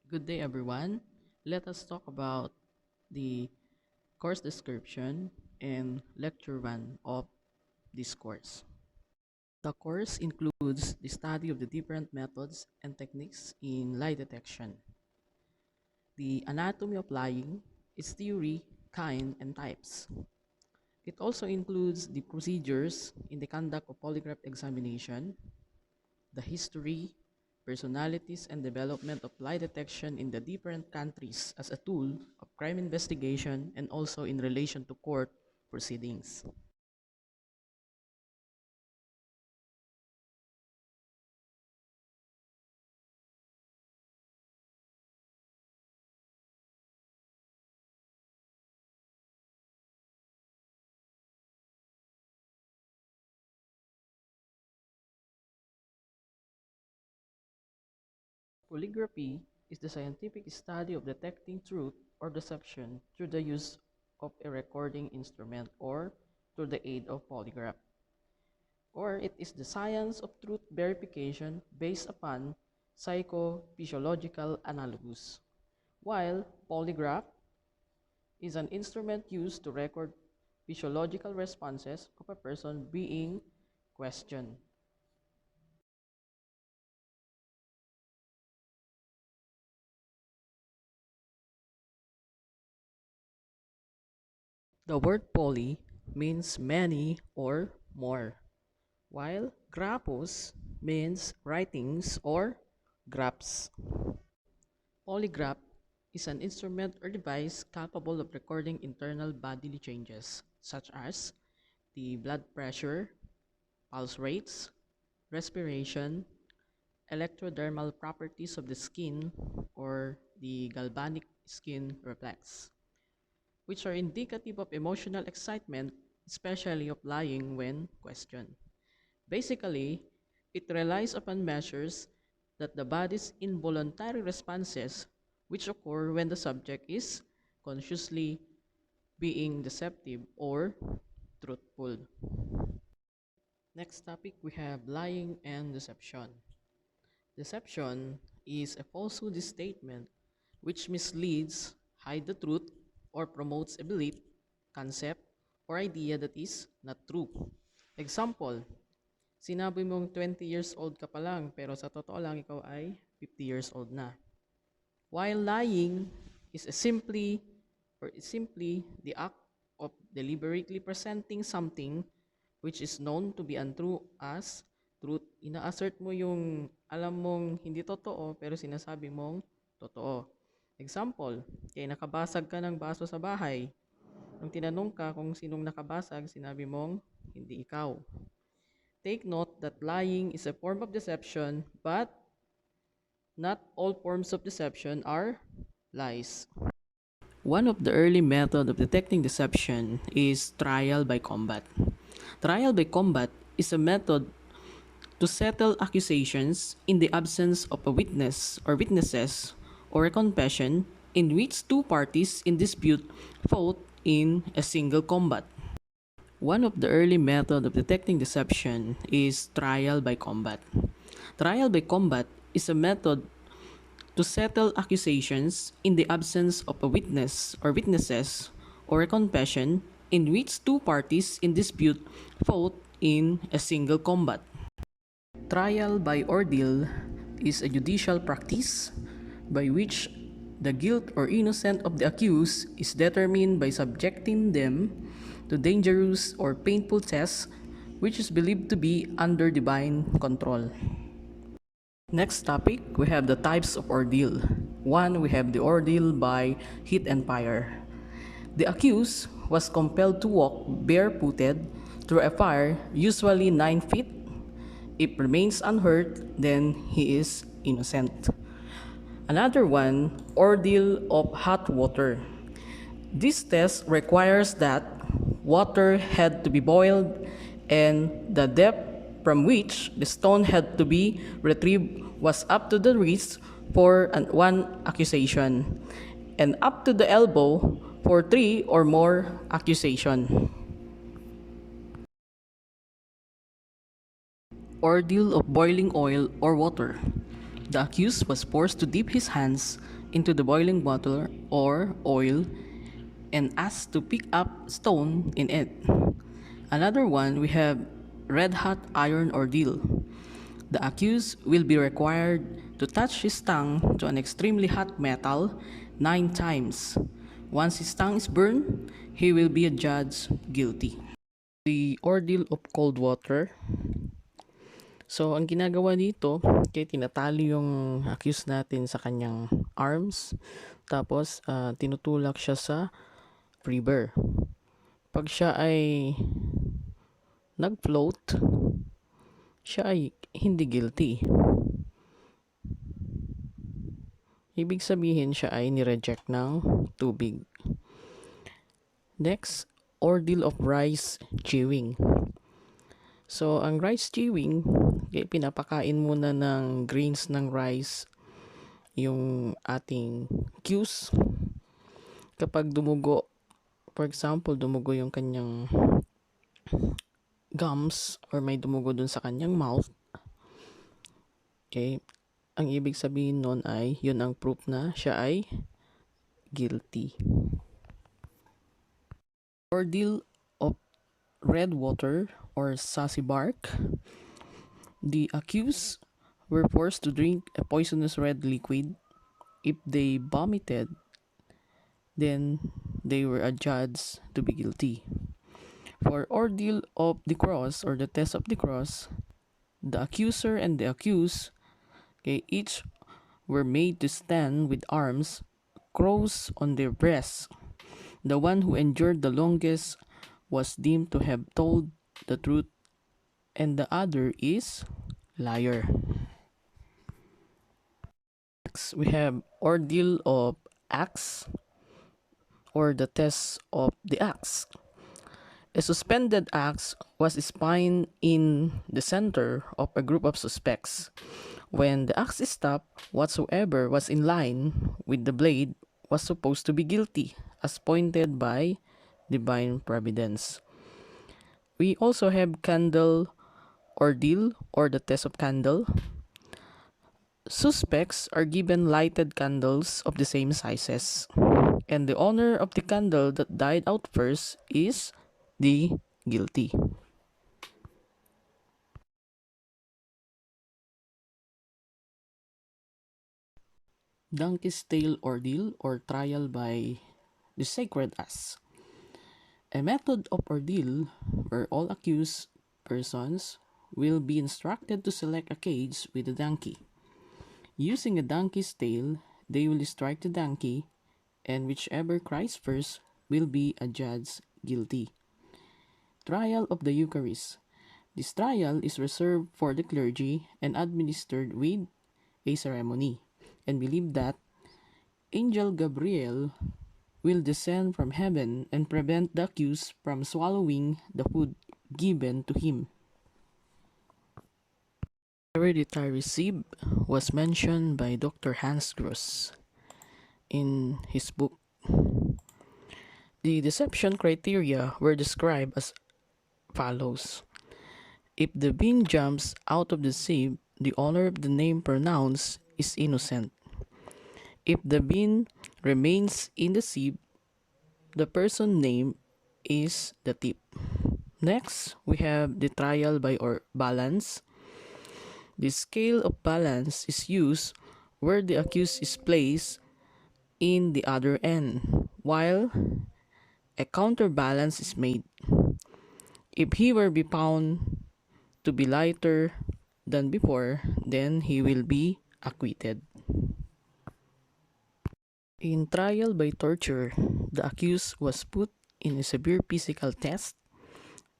Good day, everyone. Let us talk about the course description and lecture 1 of this course. The course includes the study of the different methods and techniques in lie detection, the anatomy of lying, its theory, kind, and types. It also includes the procedures in the conduct of polygraph examination, the history, personalities, and development of lie detection in the different countries as a tool of crime investigation and also in relation to court proceedings. Polygraphy is the scientific study of detecting truth or deception through the use of a recording instrument or through the aid of polygraph. Or it is the science of truth verification based upon psychophysiological analogous, while polygraph is an instrument used to record physiological responses of a person being questioned. The word poly means many or more, while graphos means writings or graphs. Polygraph is an instrument or device capable of recording internal bodily changes, such as the blood pressure, pulse rates, respiration, electrodermal properties of the skin, or the galvanic skin reflex, which are indicative of emotional excitement, especially of lying when questioned. Basically, it relies upon measures that the body's involuntary responses which occur when the subject is consciously being deceptive or truthful. Next topic, we have lying and deception. Deception is a falsehood statement which misleads, hides the truth, or promotes a belief, concept, or idea that is not true. Example, sinabi mong 20 years old ka pa lang pero sa totoo lang ikaw ay 50 years old na. While lying is simply the act of deliberately presenting something which is known to be untrue as truth. Ina-assert mo yung alam mong hindi totoo pero sinasabi mong totoo. Example, kaya nakabasag ka ng baso sa bahay. Nung tinanong ka kung sinong nakabasag, sinabi mong hindi ikaw. Take note that lying is a form of deception, but not all forms of deception are lies. One of the early methods of detecting deception is trial by combat. Trial by combat is a method to settle accusations in the absence of a witness or witnesses or a confession in which two parties in dispute fought in a single combat. One of the early methods of detecting deception is trial by combat. Trial by combat is a method to settle accusations in the absence of a witness or witnesses or a confession in which two parties in dispute fought in a single combat. Trial by ordeal is a judicial practice by which the guilt or innocence of the accused is determined by subjecting them to dangerous or painful tests which is believed to be under divine control. Next topic, we have the types of ordeal. One, we have the ordeal by heat and fire. The accused was compelled to walk barefooted through a fire, usually 9 feet. If remains unhurt, then he is innocent. Another one, ordeal of hot water. This test requires that water had to be boiled and the depth from which the stone had to be retrieved was up to the wrist for one accusation and up to the elbow for 3 or more accusation. Ordeal of boiling oil or water. The accused was forced to dip his hands into the boiling water or oil and asked to pick up stone in it. Another one, we have red hot iron ordeal. The accused will be required to touch his tongue to an extremely hot metal 9 times. Once his tongue is burned, he will be adjudged guilty. The ordeal of cold water. So, ang ginagawa dito, kaya tinatali yung accused natin sa kanyang arms, tapos tinutulak siya sa river. Pag siya ay nag-float, siya ay hindi guilty. Ibig sabihin siya ay nireject ng tubig. Next, ordeal of rice chewing. So, ang rice chewing, pinapakain muna ng grains ng rice yung ating cues. Kapag dumugo, for example, dumugo yung kanyang gums or may dumugo dun sa kanyang mouth, okay, ang ibig sabihin nun ay, yun ang proof na siya ay guilty. Ordeal of red water or sassy bark. The accused were forced to drink a poisonous red liquid. If they vomited, then they were adjudged to be guilty. For ordeal of the cross or the test of the cross, the accuser and the accused, okay, each were made to stand with arms crossed on their breasts. The one who endured the longest was deemed to have told the truth, and the other is liar. Next, we have ordeal of axe or the test of the axe. A suspended axe was spined in the center of a group of suspects. When the axe stopped, whatsoever was in line with the blade was supposed to be guilty, as pointed by divine providence. We also have candle ordeal or the test of candle. Suspects are given lighted candles of the same sizes, and the owner of the candle that died out first is the guilty. Donkey's tail ordeal or trial by the sacred ass. A method of ordeal where all accused persons will be instructed to select a cage with a donkey. Using a donkey's tail, they will strike the donkey, and whichever cries first will be adjudged guilty. Trial of the Eucharist. This trial is reserved for the clergy and administered with a ceremony, and believe that Angel Gabriel will descend from heaven and prevent the accused from swallowing the food given to him. Hereditary sieve was mentioned by Dr. Hans Gross in his book. The deception criteria were described as follows. If the bean jumps out of the sieve, the owner of the name pronounced is innocent. If the bean remains in the sieve, the person named is the thief. Next, we have the trial by or balance. The scale of balance is used where the accused is placed in the other end, while a counterbalance is made. If he were be found to be lighter than before, then he will be acquitted. In trial by torture, the accused was put in a severe physical test.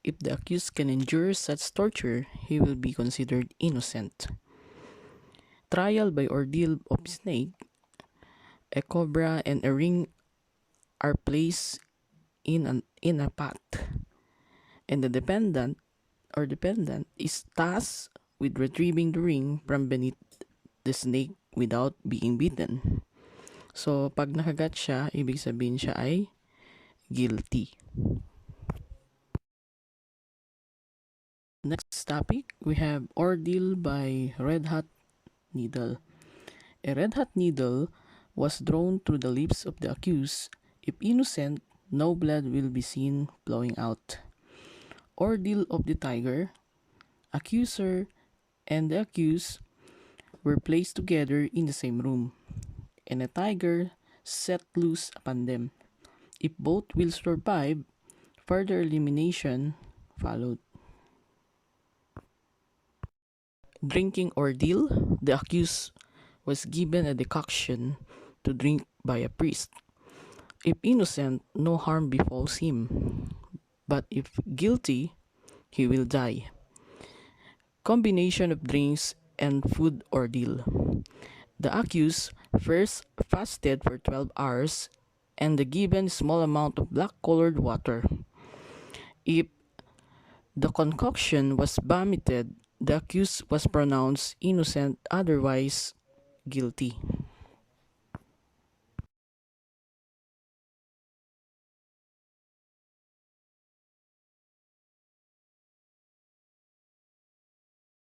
If the accused can endure such torture, he will be considered innocent. Trial by ordeal of snake, a cobra and a ring are placed in a pot, and the dependent is tasked with retrieving the ring from beneath the snake without being bitten. So, pag nakagat siya, ibig sabihin siya ay guilty. Next topic, we have ordeal by red hot needle. A red hot needle was drawn through the lips of the accused. If innocent, no blood will be seen flowing out. Ordeal of the tiger. Accuser and the accused were placed together in the same room, and a tiger set loose upon them. If both will survive, further elimination followed. Drinking ordeal. The accused was given a decoction to drink by a priest. If innocent, no harm befalls him, but if guilty, he will die. Combination of drinks and food ordeal. The accused first fasted for 12 hours and the given small amount of black-colored water. If the concoction was vomited, the accused was pronounced innocent, otherwise guilty.